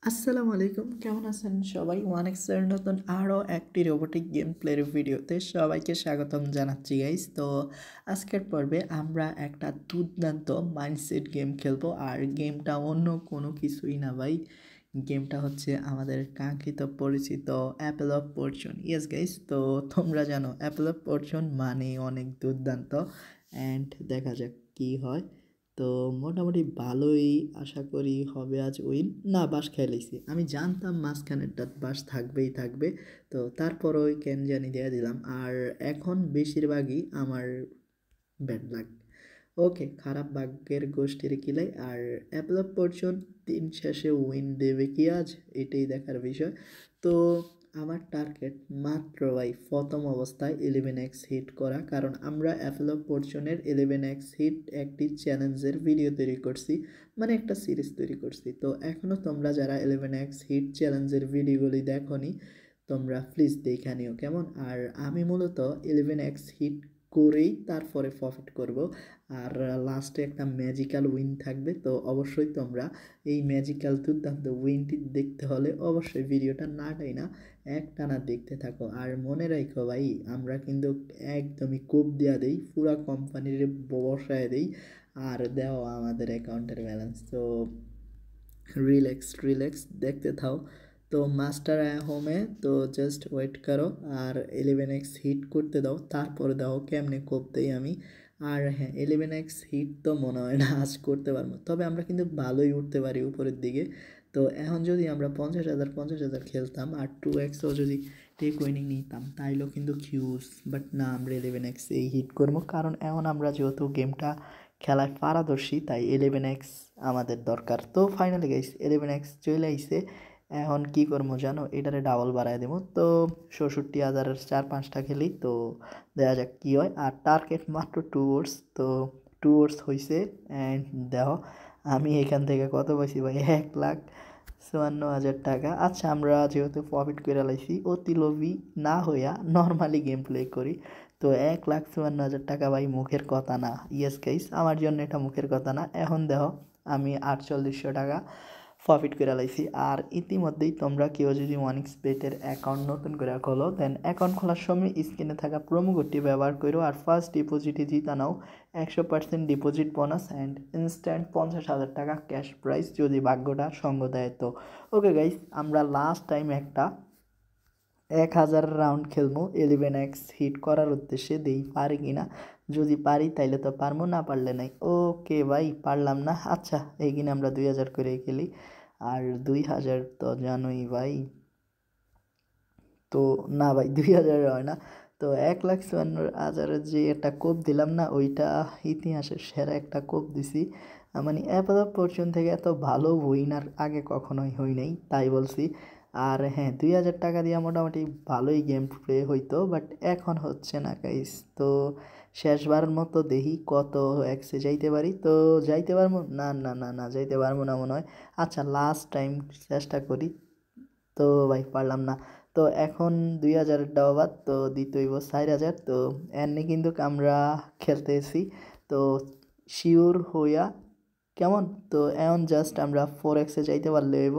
আসসালামু আলাইকুম, কেমন আছেন সবাই? ওয়ানেক্সের নতুন আরও একটি রোবোটিক গেম প্লের ভিডিওতে সবাইকে স্বাগতম জানাচ্ছি গাইস। তো আজকের পর্বে আমরা একটা দুর্দান্ত মাইন্ডসেট গেম খেলবো, আর গেমটা অন্য কোনো কিছুই না ভাই। গেমটা হচ্ছে আমাদের কাঙ্ক্ষিত পরিচিত Apple of Fortune. Yes guys, তো তোমরা জানো অ্যাপেল অফ ফরচুন মানে অনেক দুর্দান্ত। অ্যান্ড দেখা যাক কী হয়। তো মোটামুটি ভালোই আশা করি হবে আজ উইন। না, বাঁশ খেলাইছি, আমি জানতাম মাঝখানেরটা বাঁশ থাকবেই থাকবে, তো তারপর ওই কেন জানি দিয়ে দিলাম। আর এখন বেশিরভাগই আমার ব্যাড লাগ। ওকে, খারাপ ভাগ্যের গোষ্ঠীর কিলাই। আর অ্যাপেল অফ ফরচুন দিন শেষে উইন দেবে কি আজ, এটাই দেখার বিষয়। তো আমার টার্গেট মাত্র ভাই প্রথম অবস্থায় 11x হিট করা, কারণ আমরা অ্যাপেল অফ ফরচুনের 11x হিট একটি চ্যালেঞ্জের ভিডিও তৈরি করছি, মানে একটা সিরিজ তৈরি করছি। তো এখনও তোমরা যারা 11x হিট চ্যালেঞ্জের ভিডিওগুলি দেখোনি, তোমরা প্লিজ দেখে নিও কেমন। আর আমি মূলত 11x হিট করেই তারপরে প্রফিট করব। আর লাস্টে একটা ম্যাজিক্যাল উইন থাকবে, তো অবশ্যই তোমরা এই ম্যাজিক্যাল দুর্দান্ত উইনটি দেখতে হলে অবশ্যই ভিডিওটা না একটানা দেখতে থাকো। আর মনে রাখো ভাই, আমরা কিন্তু একদমই কোপ দেওয়া দেই, পুরা কোম্পানির বসায় দেই, আর দেও আমাদের অ্যাকাউন্টের ব্যালেন্স। তো রিল্যাক্স রিল্যাক্স দেখতে থাও। তো মাস্টার হোমে তো জাস্ট ওয়েট করো, আর 11x হিট করতে দাও, তারপরে দাও কেমনে কোপ দেই আমি। আর হ্যাঁ, 11x হিট তো মনে হয় না আজ করতে পারবো, তবে আমরা কিন্তু ভালোই উঠতে পারি উপরের দিকে। তো এখন যদি আমরা 50,000 খেলতাম আর 2xও যদি টেক উইনিং নিতাম, তাইলেও কিন্তু হিউজ। বাট না, আমরা 11x এই হিট করবো, কারণ এখন আমরা যেহেতু গেমটা খেলায় পারদর্শী, তাই 11x আমাদের দরকার। তো ফাইনালি গাইস 11x চলে আইছে। এখন কি করবো জানো, এটারে ডাবল বাড়ায় দেবো। তো 67,000-এর 4-5টা খেলি, তো দেখা যাক কী হয়। আর টার্গেট মাত্র 2 ওভার্স, তো 2 ওভার্স হয়েছে। অ্যান্ড দেখো আমি এখান থেকে কত পাইছি ভাই, 1,54,000 টাকা। আচ্ছা, আমরা যেহেতু প্রফিট করে লাইছি, অতি লোভী না হইয়া নর্মালি গেম প্লে করি। তো 1,54,000 টাকা ভাই মুখের কথা না। ইয়েস গাইস, আমার জন্য এটা মুখের কথা না। এখন দেখো আমি 4800 টাকা প্রফিট করে লাইছি। আর ইতিমধ্যেই তোমরা কেউ যদি ওয়ানিক্স বেটের অ্যাকাউন্ট নতুন করে খোলো, দেন অ্যাকাউন্ট খোলার সময় স্ক্রিনে থাকা প্রোমো কোডটি ব্যবহার করো, আর ফার্স্ট ডিপোজিটে জিতা নাও 100% ডিপোজিট বোনাস অ্যান্ড ইনস্ট্যান্ট 50,000 টাকা ক্যাশ প্রাইস, যদি ভাগ্যটা সঙ্গ দেয় তো। ওকে গাইস, আমরা লাস্ট টাইম একটা 1,000 রাউন্ড খেলবো 11x হিট করার উদ্দেশ্যে, দেই পারি কি না। যদি পারি তাইলে তো পারবো, না পারলে নাই। ওকে ভাই, পারলাম না। আচ্ছা, এইখানে আমরা 2,000 করে খেলি, আর 2,000 তো জানোই ভাই। তো না ভাই, 2,000 হয় না। তো 1,54,000 যে একটা কোপ দিলাম না, ওইটা ইতিহাসের সেরা একটা কোপ দিছি। মানে অ্যাপেল অফ ফরচুন থেকে এত ভালো উইনার আগে কখনোই হই নাই, তাই বলছি। আর হ্যাঁ, 2,000 টাকা দিয়ে মোটামুটি ভালোই গেম প্লে হইতো, বাট এখন হচ্ছে না গাইস। তো শেষবারের মতো দেখি কত এক্সে যাইতে পারি। তো যাইতে পারবো না, না না না, যাইতে পারবো না মনে হয়। আচ্ছা, লাস্ট টাইম চেষ্টা করি। তো ভাই পারলাম না। তো এখন 2,000 টাকা বাদ, তো দিতে হইব 4,000। তো এমনি কিন্তু আমরা খেলতেছি, তো শিওর হইয়া কেমন। তো এখন জাস্ট আমরা 4x যাইতে পারলে হইব।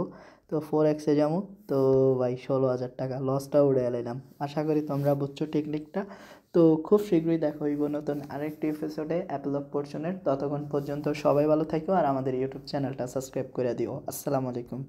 তো 4x যাবো। তো ভাই 16,000 টাকা লসটা উড়ে এলাম। আশা করি তোমরা বুঝছো টেকনিকটা। তো খুব শীঘ্রই দেখা হইব নতুন আরেকটি এপিসোডে অ্যাপেল অফ ফরচুনের। ততক্ষণ পর্যন্ত সবাই ভালো থাকো, আর আমাদের ইউটিউব চ্যানেলটা সাবস্ক্রাইব করে দিও। আসসালামু আলাইকুম।